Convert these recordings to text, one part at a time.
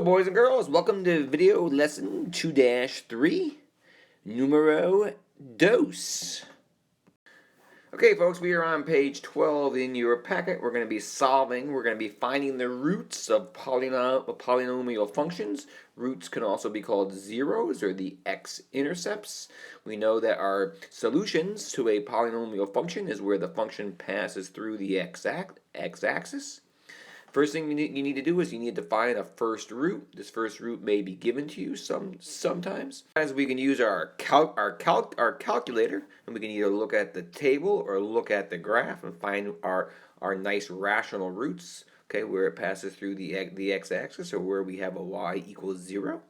Boys and girls, welcome to video lesson 2-3, numero dos. Okay, folks, we are on page 12 in your packet. We're going to be finding the roots of polynomial functions. Roots can also be called zeros or the x-intercepts. We know that our solutions to a polynomial function is where the function passes through the x-axis. First thing you need to do is you need to find a first root. This first root may be given to you sometimes. As we can use our calculator, and we can either look at the table or look at the graph and find our nice rational roots. Okay, where it passes through the x-axis or where we have a y equals 0.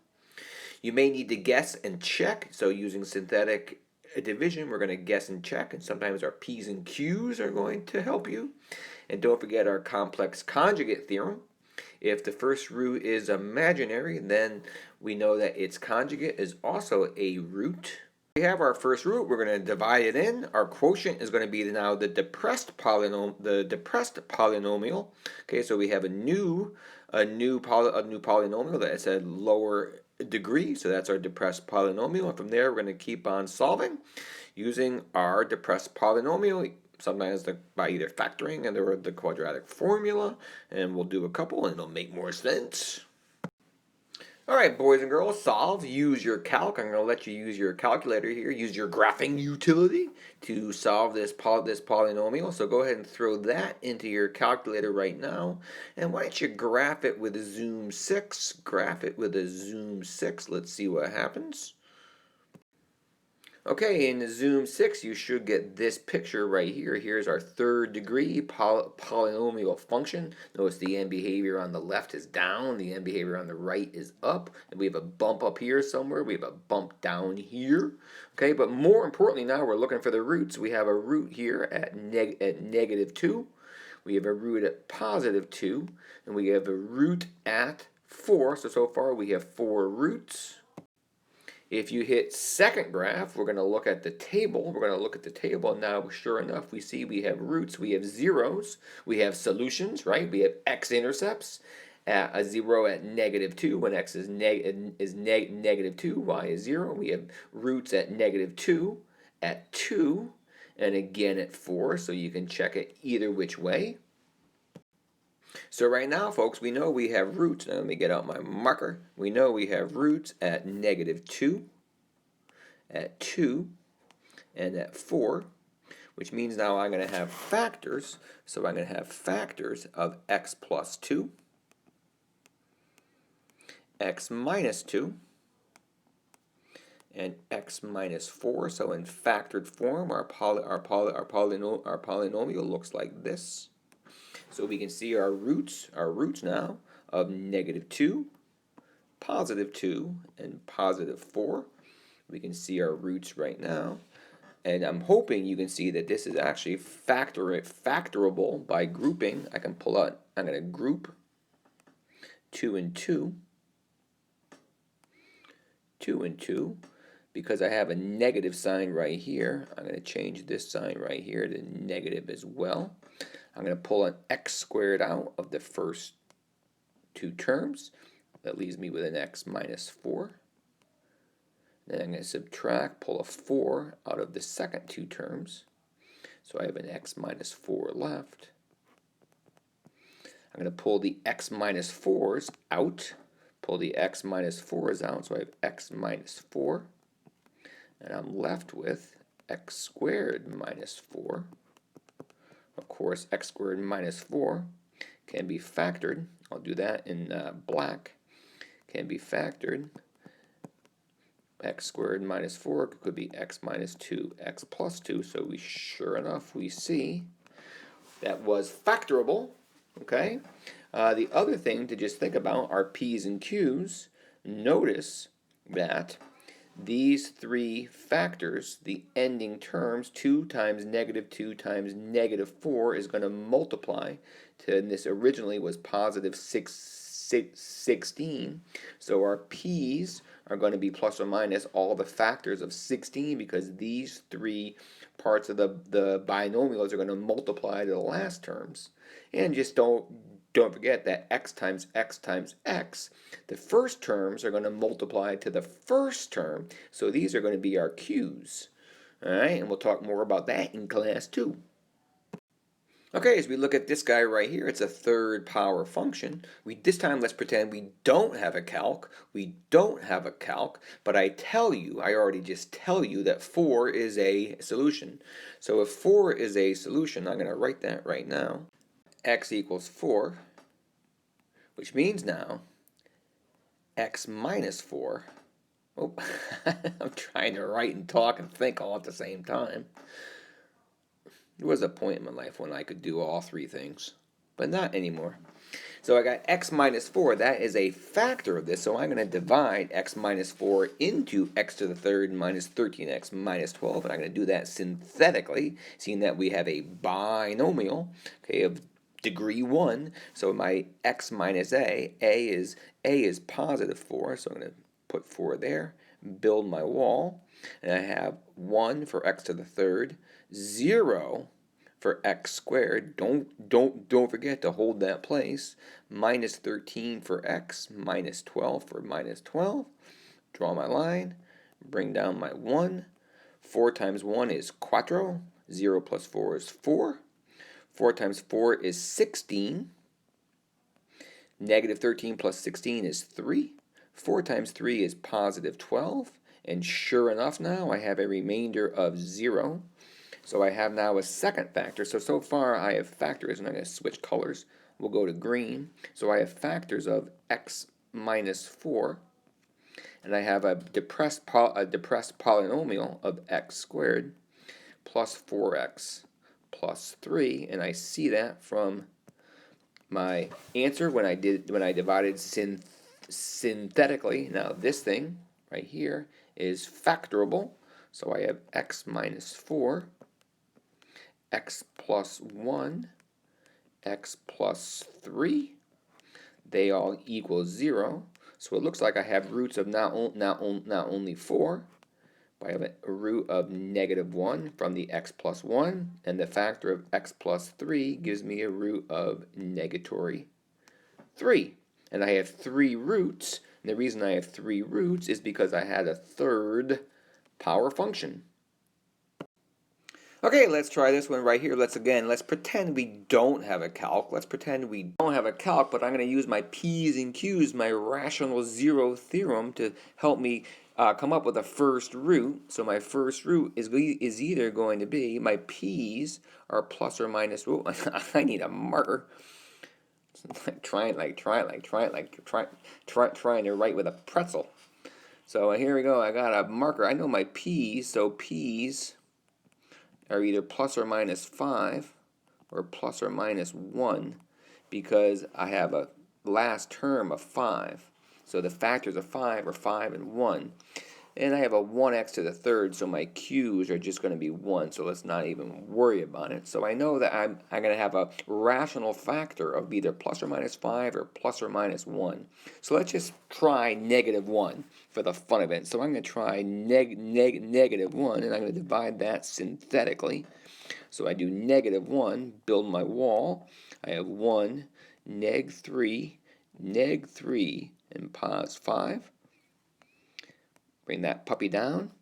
You may need to guess and check. So using synthetic division, we're going to guess and check, and sometimes our p's and q's are going to help you. And don't forget our complex conjugate theorem. If the first root is imaginary, then we know that its conjugate is also a root. We have our first root. We're going to divide it in. Our quotient is going to be now the depressed polynomial. Okay, so we have a new polynomial that's a lower degree, so that's our depressed polynomial. And from there, we're going to keep on solving using our depressed polynomial. Sometimes by either factoring and the quadratic formula, and we'll do a couple and it'll make more sense. All right, boys and girls, solve. Use your calc. I'm going to let you use your calculator here. Use your graphing utility to solve this polynomial. So go ahead and throw that into your calculator right now. And why don't you graph it with a zoom 6? Graph it with a zoom 6. Let's see what happens. Okay, in the zoom 6, you should get this picture right here. Here's our third degree polynomial function. Notice the end behavior on the left is down, the end behavior on the right is up, and we have a bump up here somewhere, we have a bump down here. Okay, but more importantly now we're looking for the roots. We have a root here at negative 2, we have a root at positive 2, and we have a root at 4. So far we have 4 roots. If you hit second graph, we're going to look at the table. We're going to look at the table. Now, sure enough, we see we have roots, we have zeros, we have solutions, right? We have x-intercepts. A 0 at negative 2 when x is negative 2, y is 0. We have roots at negative 2, at 2, and again at 4, so you can check it either which way. So right now, folks, we know we have roots. Now let me get out my marker. We know we have roots at negative 2, at 2, and at 4, which means now I'm going to have factors. So I'm going to have factors of x plus 2, x minus 2, and x minus 4. So in factored form, our polynomial looks like this. So we can see our roots now of negative 2, positive 2, and positive 4. We can see our roots right now. And I'm hoping you can see that this is actually factorable by grouping. I can pull out, I'm going to group 2 and 2, 2 and 2. Because I have a negative sign right here, I'm going to change this sign right here to negative as well. I'm going to pull an x squared out of the first 2 terms. That leaves me with an x minus 4. Then I'm going to subtract, pull a 4 out of the second 2 terms. So I have an x minus 4 left. I'm going to pull the x minus 4s out. Pull the x minus 4s out, so I have x minus 4. And I'm left with x squared minus 4. Of course, x squared minus 4 can be factored. I'll do that in black. Can be factored. X squared minus 4 could be x minus 2, x plus 2. So sure enough, we see that was factorable. Okay. The other thing to just think about are p's and q's. Notice that these 3 factors, the ending terms, 2 times negative 2 times negative 4 is going to multiply to, and this originally was positive 16. So our p's are going to be plus or minus all the factors of 16 because these 3 parts of the binomials are going to multiply to the last terms. And just don't don't forget that x times x times x, the first terms are going to multiply to the first term, so these are going to be our q's. All right, and we'll talk more about that in class 2. Okay, as we look at this guy right here, it's a third power function. This time let's pretend we don't have a calc. We don't have a calc, but I already just tell you that 4 is a solution. So if 4 is a solution, I'm going to write that right now. X equals 4, which means now x minus 4. Oh, I'm trying to write and talk and think all at the same time. There was a point in my life when I could do all three things, but not anymore. So I got x minus 4. That is a factor of this, so I'm going to divide x minus 4 into x to the third minus 13x minus 12, and I'm going to do that synthetically, seeing that we have a binomial, okay, of degree 1. So my x minus a is positive 4, so I'm going to put 4 there, build my wall, and I have 1 for x to the third, 0 for x squared. Don't forget to hold that place. Minus 13 for x, minus 12 for minus 12. Draw my line, bring down my 1. 4 times 1 is 4. 0 plus 4 is 4. 4 times 4 is 16. Negative 13 plus 16 is 3. 4 times 3 is positive 12. And sure enough now I have a remainder of 0. So I have now a second factor. So far I have factors, and I'm going to switch colors. We'll go to green. So I have factors of x minus 4. And I have a depressed polynomial of x squared plus 4x plus 3. And I see that from my answer when I divided synthetically. Now this thing right here is factorable. So I have x minus 4, x plus 1, x plus 3. They all equal 0. So it looks like I have roots of not only 4, but I have a root of negative 1 from the x plus 1, and the factor of x plus 3 gives me a root of negatory 3. And I have 3 roots, and the reason I have 3 roots is because I had a third power function. Okay, let's try this one right here. Let's pretend we don't have a calc. Let's pretend we don't have a calc, but I'm going to use my P's and Q's, my rational zero theorem, to help me come up with a first root. So my first root is either going to be, my P's are plus or minus, oh, I need a marker. Trying to write with a pretzel. So here we go. I got a marker. I know my P's, so P's are either plus or minus 5 or plus or minus 1, because I have a last term of 5. So the factors of 5 are 5 and 1. And I have a 1x to the third, so my q's are just going to be 1, so let's not even worry about it. So I know that I'm going to have a rational factor of either plus or minus 5 or plus or minus 1. So let's just try negative 1 for the fun of it. So I'm going to try negative 1, and I'm going to divide that synthetically. So I do negative 1, build my wall. I have 1, neg 3, and pos 5. Bring that puppy down.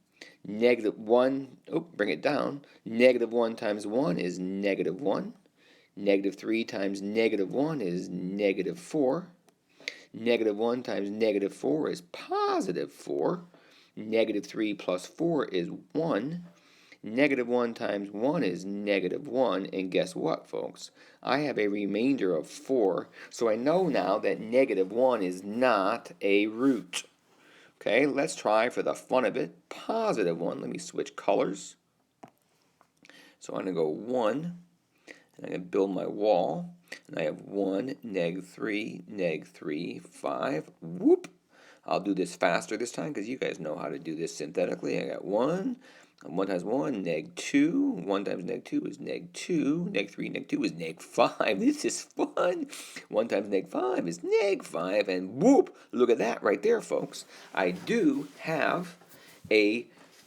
Negative 1, bring it down. Negative 1 times 1 is negative 1. Negative 3 times negative 1 is negative 4. Negative 1 times negative 4 is positive 4. Negative 3 plus 4 is 1. Negative 1 times 1 is negative 1. And guess what, folks? I have a remainder of 4. So I know now that negative 1 is not a root. Okay, let's try for the fun of it, positive 1. Let me switch colors. So I'm going to go 1, and I'm going to build my wall. And I have 1, neg 3, 5. Whoop! I'll do this faster this time because you guys know how to do this synthetically. I got 1. 1 times 1, neg 2. 1 times neg 2 is neg 2. Neg 3, neg 2 is neg 5. This is fun. 1 times neg 5 is neg 5. And whoop, look at that right there, folks. I do have a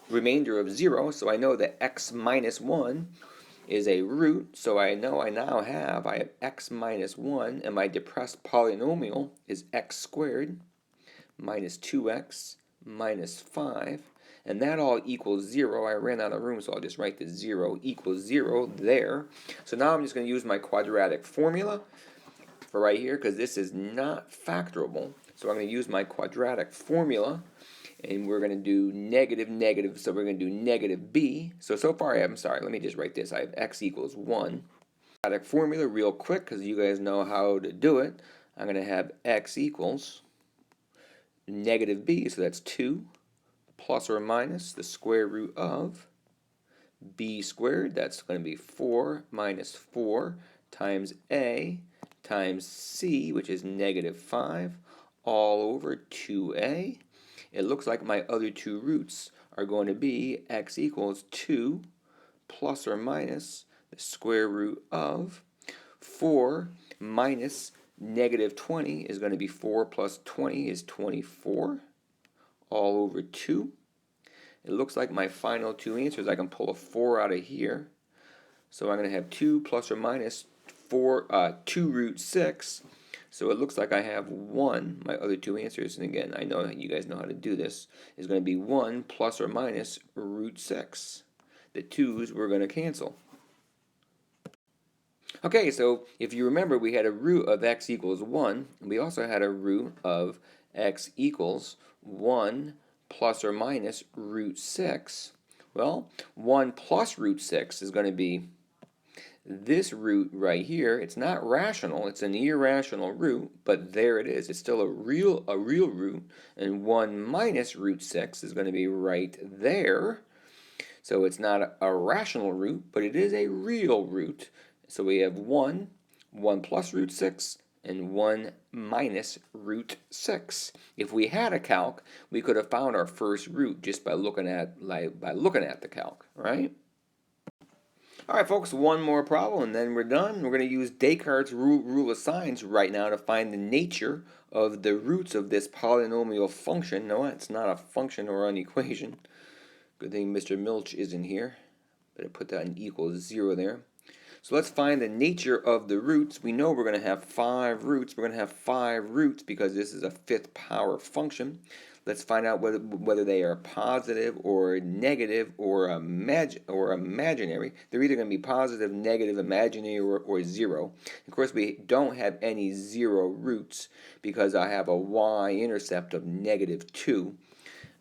remainder of 0, so I know that x minus 1 is a root, so I know I have x minus 1, and my depressed polynomial is x squared minus 2x minus 5, and that all equals 0. I ran out of room, so I'll just write the 0 equals 0 there. So now I'm just going to use my quadratic formula for right here, because this is not factorable. So I'm going to use my quadratic formula, and we're going to do negative, negative, so we're going to do negative b. So far I'm sorry, let me just write this. I have x equals 1. Quadratic formula real quick, because you guys know how to do it. I'm going to have x equals negative b, so that's 2, plus or minus the square root of b squared, that's going to be 4 minus 4 times a times c, which is negative 5, all over 2a. It looks like my other two roots are going to be x equals 2 plus or minus the square root of 4 minus negative 20 is going to be 4 plus 20 is 24, all over 2. It looks like my final two answers, I can pull a 4 out of here. So I'm going to have 2 plus or minus 2 root 6. So it looks like I have 1, my other two answers, and again, I know you guys know how to do this, is going to be 1 plus or minus root 6. The 2's we're going to cancel. Okay, so if you remember, we had a root of x equals 1, and we also had a root of x equals 1 plus or minus root 6. Well, 1 plus root 6 is going to be this root right here. It's not rational, it's an irrational root, but there it is. It's still a real root, and 1 minus root 6 is going to be right there. So it's not a rational root, but it is a real root. So we have 1 plus root 6, and 1 minus root 6. If we had a calc, we could have found our first root just by looking at the calc, right? All right, folks, one more problem, and then we're done. We're going to use Descartes' rule of signs right now to find the nature of the roots of this polynomial function. No, it's not a function or an equation. Good thing Mr. Milch isn't here. Better put that in equals 0 there. So let's find the nature of the roots. We know we're going to have 5 roots. We're going to have 5 roots because this is a 5th power function. Let's find out whether they are positive or negative or imaginary. They're either going to be positive, negative, imaginary, or 0. Of course, we don't have any 0 roots because I have a y-intercept of negative 2.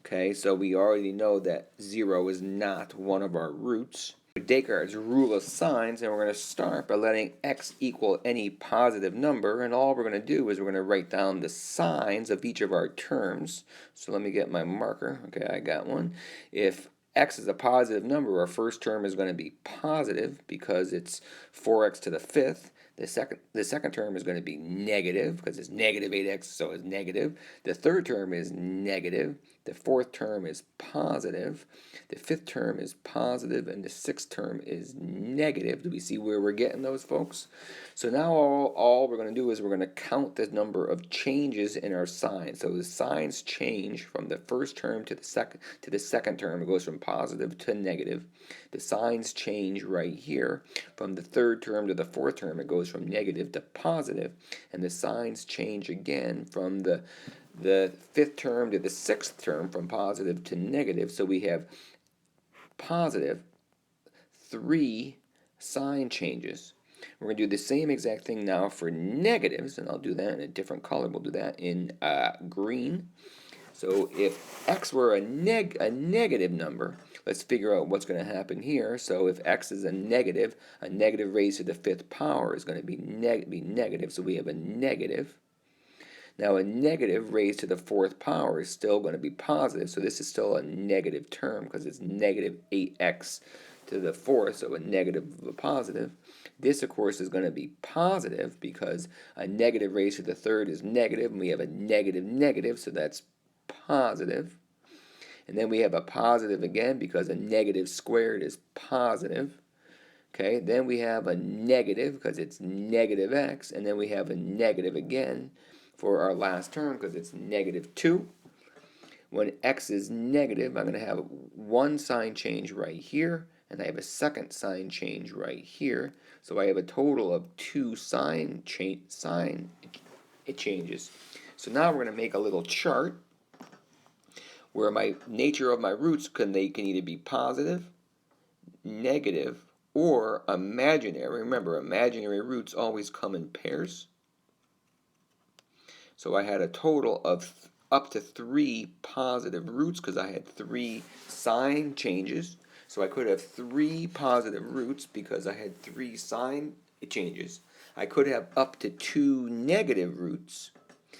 Okay, so we already know that 0 is not one of our roots. Descartes' rule of signs, and we're going to start by letting x equal any positive number, and all we're going to do is we're going to write down the signs of each of our terms. So let me get my marker. Okay, I got one. If x is a positive number, our first term is going to be positive because it's 4x to the 5th. The second term is going to be negative because it's negative 8x, so it's negative. The third term is negative. The fourth term is positive. The fifth term is positive, and the sixth term is negative. Do we see where we're getting those, folks? So now all we're going to do is we're going to count the number of changes in our signs. So the signs change from the first term to the second term. It goes from positive to negative. The signs change right here from the third term to the fourth term. It goes from negative to positive, and the signs change again from the fifth term to the sixth term, from positive to negative. So we have positive 3 sign changes. We're going to do the same exact thing now for negatives, and I'll do that in a different color. We'll do that in green. So if x were a negative number, let's figure out what's going to happen here. So if x is a negative raised to the 5th power is going to be negative. So we have a negative. Now a negative raised to the 4th power is still going to be positive. So this is still a negative term because it's negative 8x to the 4th, so a negative of a positive. This, of course, is going to be positive because a negative raised to the 3rd is negative, and we have a negative negative, so that's positive. And then we have a positive again because a negative squared is positive. Okay, then we have a negative because it's negative x, and then we have a negative again for our last term because it's negative 2. When x is negative, I'm going to have one sign change right here, and I have a second sign change right here. So I have a total of 2 sign changes. So now we're going to make a little chart where my nature of my roots can either be positive, negative, or imaginary. Remember, imaginary roots always come in pairs. So I had a total of up to 3 positive roots because I had 3 sign changes. So I could have 3 positive roots because I had 3 sign changes. I could have up to 2 negative roots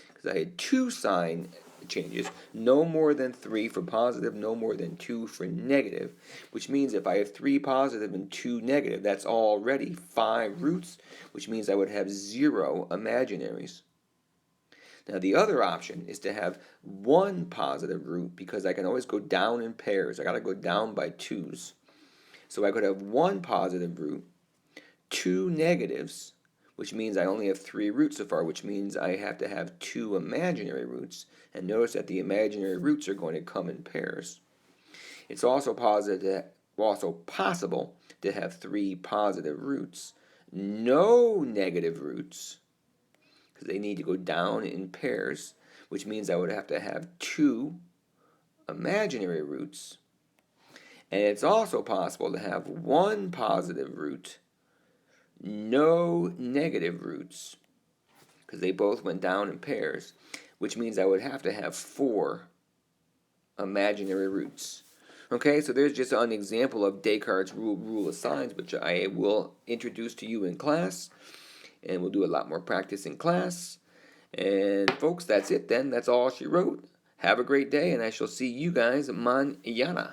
because I had 2 sign changes. No more than 3 for positive, no more than 2 for negative, which means if I have 3 positive and 2 negative, that's already 5 roots, which means I would have 0 imaginaries. Now the other option is to have 1 positive root because I can always go down in pairs. I got to go down by 2s. So I could have 1 positive root, 2 negatives, which means I only have 3 roots so far, which means I have to have 2 imaginary roots. And notice that the imaginary roots are going to come in pairs. It's also possible to have 3 positive roots, no negative roots, because they need to go down in pairs, which means I would have to have 2 imaginary roots. And it's also possible to have 1 positive root, no negative roots, because they both went down in pairs, which means I would have to have 4 imaginary roots. Okay, so there's just an example of Descartes' rule of signs, which I will introduce to you in class, and we'll do a lot more practice in class. And folks, that's it then. That's all she wrote. Have a great day, and I shall see you guys mañana.